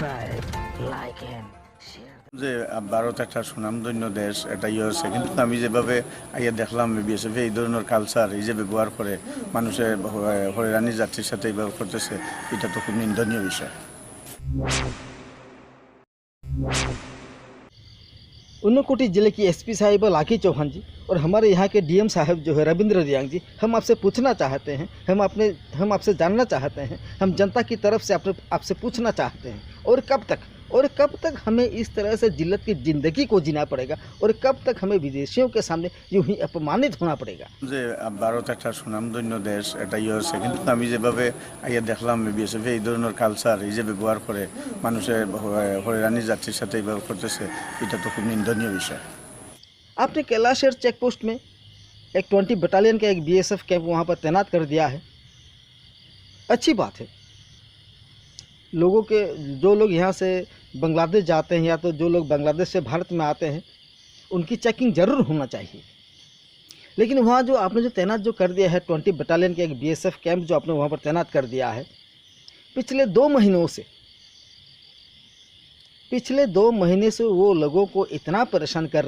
subscribe, like and share. যে ভারত একটা সুনামধন্য দেশ, এটা হয়েছে, কিন্তু আমি যেভাবে আইয়া দেখলাম বিএসএফ এই ধরনের কালচার এই যে ব্যবহার করে মানুষের হয়রানি যাত্রীর সাথে এইভাবে করতেছে, এটা তো খুব নিন্দনীয় বিষয়। ऊनकोटी जिले की एसपी साहिबा लाकी चौहान जी और हमारे यहाँ के डीएम साहब जो है रविंद्र रियांग जी, हम आपसे पूछना चाहते हैं, हम आपसे जानना चाहते हैं, हम जनता की तरफ से आपसे पूछना चाहते हैं, और कब तक हमें इस तरह से जिल्लत की ज़िंदगी को जीना पड़ेगा, और कब तक हमें विदेशियों के सामने यूं ही अपमानित होना पड़ेगा। যে ভারত একটা সুনামধন্য দেশ, এটা হয়েছে, কিন্তু আমি যেভাবে আইয়া দেখলাম বিএসএফ এই ধরনের কালচার এই যে ব্যবহার করে মানুষের হয়রানি যাত্রীর সাথে এইভাবে করতেছে, এটা তো খুব নিন্দনীয় বিষয়। आपने कैलाशेर चेक पोस्ट में एक 20 बटालियन का एक बीएसएफ कैंप वहाँ पर तैनात कर दिया है। अच्छी बात है, लोगों के जो लोग यहाँ से बांग्लादेश जाते हैं या तो जो लोग बांग्लादेश से भारत में आते हैं, उनकी चेकिंग ज़रूर होना चाहिए। लेकिन वहाँ जो आपने जो तैनात जो कर दिया है 20 बटालियन का एक बीएसएफ कैंप जो आपने वहाँ पर तैनात कर दिया है, पिछले 2 महीने से वो लोगों को इतना परेशान कर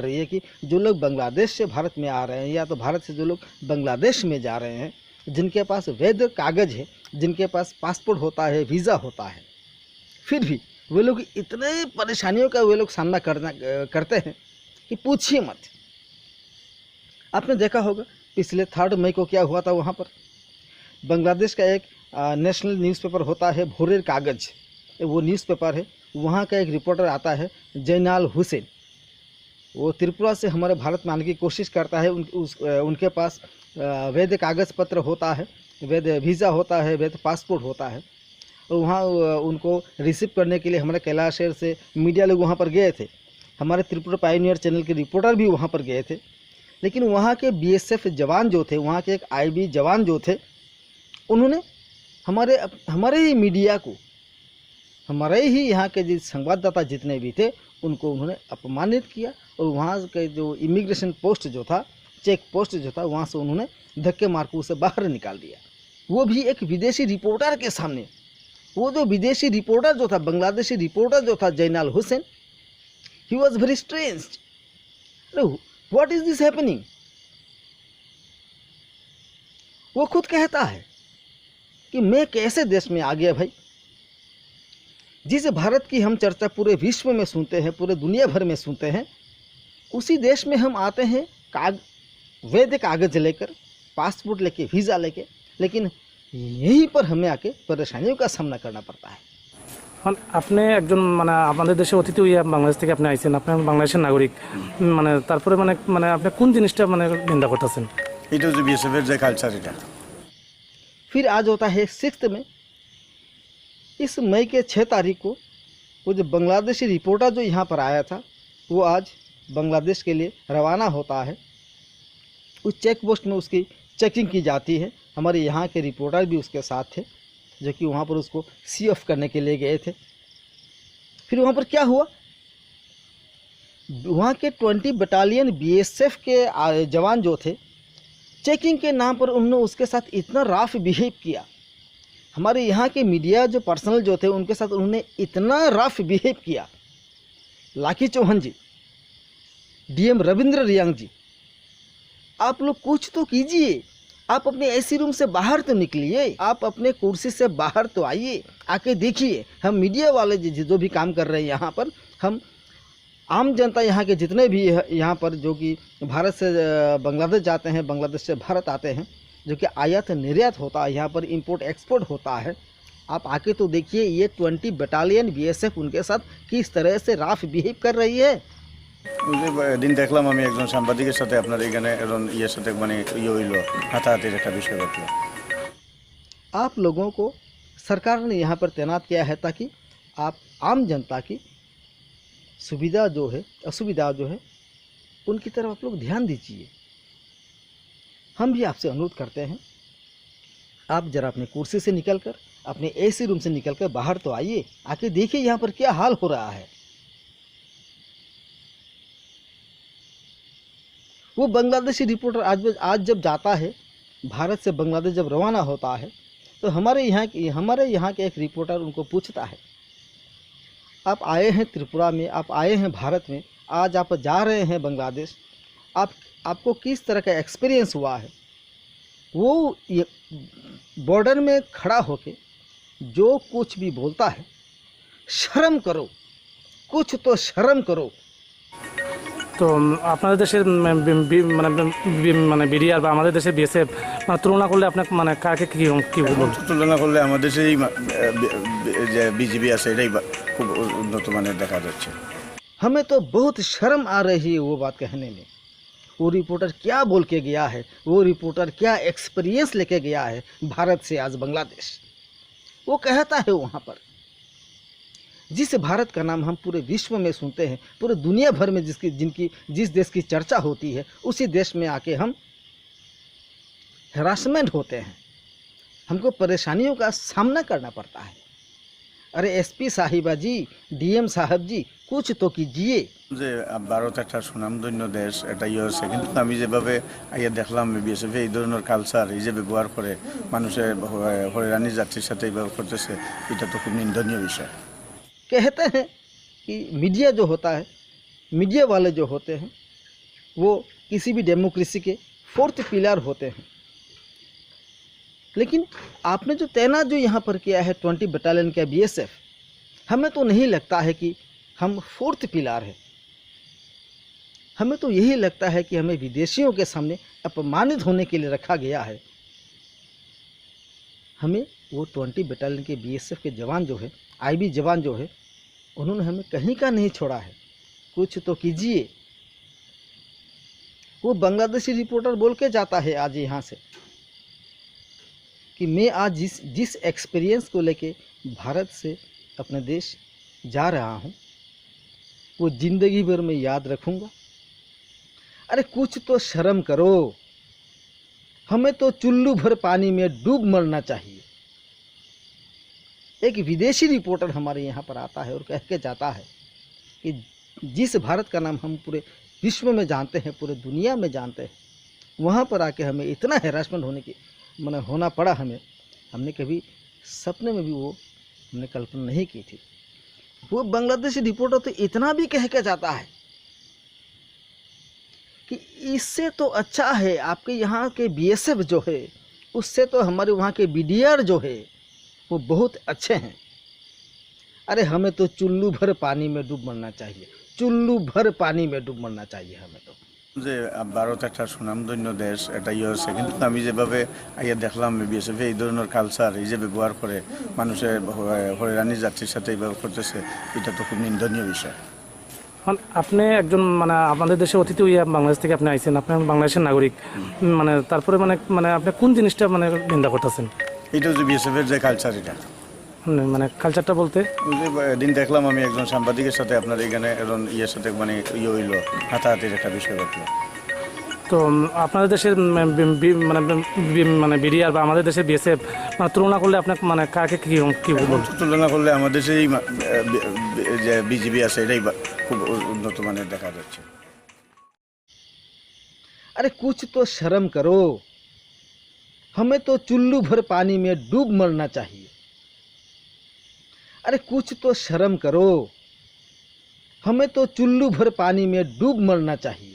रही है कि जो लोग बांग्लादेश से भारत में आ रहे हैं या तो भारत से जो लोग बांग्लादेश में जा रहे हैं, जिनके पास वैध कागज़ है, जिनके पास पासपोर्ट होता है, वीज़ा होता है, फिर भी वे लोग इतने परेशानियों का वे लोग सामना करते हैं कि पूछिए मत। आपने देखा होगा पिछले 3 मई को क्या हुआ था वहाँ पर। बांग्लादेश का एक नेशनल न्यूज़पेपर होता है भोरेर कागज़, वो न्यूज़पेपर है, वहाँ का एक रिपोर्टर आता है जैनाल हुसैन, वो त्रिपुरा से हमारे भारत में आने की कोशिश करता है। उनके पास वैध कागज़ पत्र होता है, वैध वीज़ा होता है, वैध पासपोर्ट होता है, और वहाँ उनको रिसीव करने के लिए हमारे कैलाशेर से मीडिया लोग वहाँ पर गए थे, हमारे त्रिपुरा पायनियर चैनल के रिपोर्टर भी वहाँ पर गए थे। लेकिन वहाँ के बीएसएफ जवान जो थे, वहाँ के एक आईबी जवान जो थे, उन्होंने हमारे ही मीडिया को, हमारे ही यहाँ के जिस संवाददाता जितने भी थे, उनको उन्होंने अपमानित किया, और वहाँ के जो इमिग्रेशन पोस्ट जो था, चेक पोस्ट जो था, वहाँ से उन्होंने धक्के मारकर उसे बाहर निकाल दिया, वो भी एक विदेशी रिपोर्टर के सामने। वो जो विदेशी रिपोर्टर जो था, बांग्लादेशी रिपोर्टर जो था Zainal Hussain, he was very stranged. What is this happening? वो खुद कहता है कि मैं कैसे देश में आ गया भाई। जिस भारत की हम चर्चा पूरे विश्व में सुनते हैं, पूरे दुनिया भर में सुनते हैं, उसी देश में हम आते हैं वैध कागज लेकर, पासपोर्ट लेके, वीज़ा लेके, लेकिन यहीं पर हमें आके परेशानियों का सामना करना पड़ता है। আপনি একজন মানে আমাদের দেশে অতিথি হইয়া বাংলাদেশ থেকে আপনি আইছেন, আপনি বাংলাদেশের নাগরিক, মানে তারপরে মানে আপনি কোন জিনিসটা মানে নিন্দা করতেছেন? এটা যে বিএসএফের যে কালচার, এটা फिर आज होता है 6 मई। इस मई के 6 तारीख को वो जो बांग्लादेशी रिपोर्टर जो यहाँ पर आया था, वो आज बांग्लादेश के लिए रवाना होता है। उस चेक पोस्ट में उसकी चेकिंग की जाती है। हमारे यहाँ के रिपोर्टर भी उसके साथ थे, जो कि वहाँ पर उसको सी ऑफ करने के लिए गए थे। फिर वहाँ पर क्या हुआ, वहाँ के 20 बटालियन बीएसएफ के जवान जो थे, चेकिंग के नाम पर उन्होंने उसके साथ इतना रफ बिहेव किया। हमारे यहाँ के मीडिया जो पर्सनल जो थे, उनके साथ उन्होंने इतना रफ बिहेव किया। लाकी चौहान जी, डीएम रविंद्र रियांग जी, आप लोग कुछ तो कीजिए। आप अपने एसी रूम से बाहर तो निकलिए, आप अपने कुर्सी से बाहर तो आइए, आके देखिए। हम मीडिया वाले जो भी काम कर रहे हैं यहाँ पर, हम आम जनता यहाँ के जितने भी यहाँ पर जो कि भारत से बांग्लादेश जाते हैं, बांग्लादेश से भारत आते हैं, जो कि आयात निर्यात होता है, यहाँ पर इंपोर्ट एक्सपोर्ट होता है, आप आके तो देखिए ये 20 बटालियन बीएसएफ उनके साथ किस तरह से राफ बिहेव कर रही है। দিন দেখলাম আমি একজন সাংবাদিকের সাথে আপনার এখানে ইয়ের সাথে মানে হইল হাতাহাতির একটা বিষয় ঘটলো। आप लोगों को सरकार ने यहाँ पर तैनात किया है ताकि आप आम जनता की सुविधा जो है, असुविधा जो है, उनकी तरफ आप लोग ध्यान दीजिए। हम भी आपसे अनुरोध करते हैं, आप जरा अपने कुर्सी से निकलकर, अपने एसी रूम से निकलकर बाहर तो आइए, आके देखिए यहाँ पर क्या हाल हो रहा है। वो बांग्लादेशी रिपोर्टर आज जब जाता है, भारत से बांग्लादेश जब रवाना होता है, तो हमारे यहाँ के एक रिपोर्टर उनको पूछता है, आप आए हैं त्रिपुरा में, आप आए हैं भारत में, आज आप जा रहे हैं बांग्लादेश, आपको किस तरह का एक्सपीरियंस हुआ है। वो ये बॉर्डर में खड़ा होके जो कुछ भी बोलता है, शर्म करो, कुछ तो शर्म करो। তো আপনাদের দেশের মানে বিডিআর বা আমাদের দেশের বিএসএফ মানে তুলনা করলে আপনার মানে কাকে কি বলবেন? তুলনা করলে আমাদের সেই যে বিজিবি আছে এটাই খুব উন্নত মানের দেখা যাচ্ছে। हमें तो बहुत शर्म आ रही है वो बात कहने में। वो रिपोर्टर क्या बोल के गया है, वो रिपोर्टर क्या एक्सपीरियंस लेके गया है भारत से आज बांग्लादेश। वो कहता है वहाँ पर जिस भारत का नाम हम पूरे विश्व में सुनते हैं, पूरे दुनिया भर में जिस देश की चर्चा होती है, उसी देश में आके हम हरासमेंट होते हैं, हमको परेशानियों का सामना करना पड़ता है। अरे एसपी साहिबा जी, डीएम साहब जी, कुछ तो कीजिए। যে ভারত একটা সুনামধন্য দেশ এটাই হচ্ছে, কিন্তু আমি যেভাবে আইয়া দেখলাম বিএসএফ এই ধরনের কালচার এই যে ব্যবহার করে মানুষের হয়রানি যাত্রীর সাথে এইভাবে করতেছে, এটা তো খুব নিন্দনীয় বিষয়। कहते हैं कि मीडिया जो होता है, मीडिया वाले जो होते हैं, वो किसी भी डेमोक्रेसी के फोर्थ पिलर होते हैं। लेकिन आपने जो तैनात जो यहाँ पर किया है 20 बटालियन का बीएसएफ, हमें तो नहीं लगता है कि हम फोर्थ पिलर है। हमें तो यही लगता है कि हमें विदेशियों के सामने अपमानित होने के लिए रखा गया है। हमें वो 20 बटालियन के बीएसएफ के जवान जो है, आईबी जवान जो है, उन्होंने हमें कहीं का नहीं छोड़ा है। कुछ तो कीजिए। वो बांग्लादेशी रिपोर्टर बोल के जाता है आज यहाँ से कि मैं आज जिस एक्सपीरियंस को लेके भारत से अपने देश जा रहा हूँ, वो ज़िंदगी भर में याद रखूँगा। अरे कुछ तो शर्म करो। हमें तो चुल्लू भर पानी में डूब मरना चाहिए। एक विदेशी रिपोर्टर हमारे यहाँ पर आता है और कह के जाता है कि जिस भारत का नाम हम पूरे विश्व में जानते हैं, पूरे दुनिया में जानते हैं, वहाँ पर आके हमें इतना हैरासमेंट होना पड़ा। हमने कभी सपने में भी वो हमने कल्पना नहीं की थी। वो बांग्लादेशी रिपोर्टर तो इतना भी कह के जाता है कि इससे तो अच्छा है आपके यहाँ के बीएसएफ जो है, उससे तो हमारे वहाँ के बीडीआर जो है वो बहुत अच्छे हैं। अरे हमें तो चुल्लू भर पानी में डूब मरना चाहिए, चुल्लू भर पानी में डूब मरना चाहिए हमें तो। যে ভারত একটা সুনামধন্য দেশ এটাই হচ্ছে, কিন্তু আমি যেভাবে আইয়া দেখলাম বিএসএফ এই ধরনের কালচার এই যে ব্যবহার করে মানুষের হয়রানি যাত্রীর সাথে এইভাবে করতেছে, এটা তো খুব নিন্দনীয় বিষয়। মানে আপনি একজন মানে আমাদের দেশে অতিথি হইয়া বাংলাদেশ থেকে আপনি আইছেন, আপনি বাংলাদেশের নাগরিক, মানে তারপরে মানে আপনি কোন জিনিসটা মানে নিন্দা করতেছেন? এটা হচ্ছে বিএসএফের যে কালচার, এটা মানে কালচারটা বলতে দিন দেখলাম আমি একজন সাংবাদিকের সাথে আপনার এখানে একজন ইয়ের সাথে মানে ইয়ে হইলো, হাতাহাতির একটা বিষয় ঘটলো। তো আপনাদের দেশের মানে বিডিআর বা আমাদের দেশের বিএসএফ মানে তুলনা করলে আপনার মানে কাকে কি বলবেন? তুলনা করলে আমাদের সেই যে বিজিবি আছে এটাই খুব উন্নত মানের দেখা যাচ্ছে। अरे कुछ तो शर्म करो। हमें तो चुल्लू भर पानी में डूब मरना चाहिए। अरे कुछ तो शर्म करो। हमें तो चुल्लू भर पानी में डूब मरना चाहिए।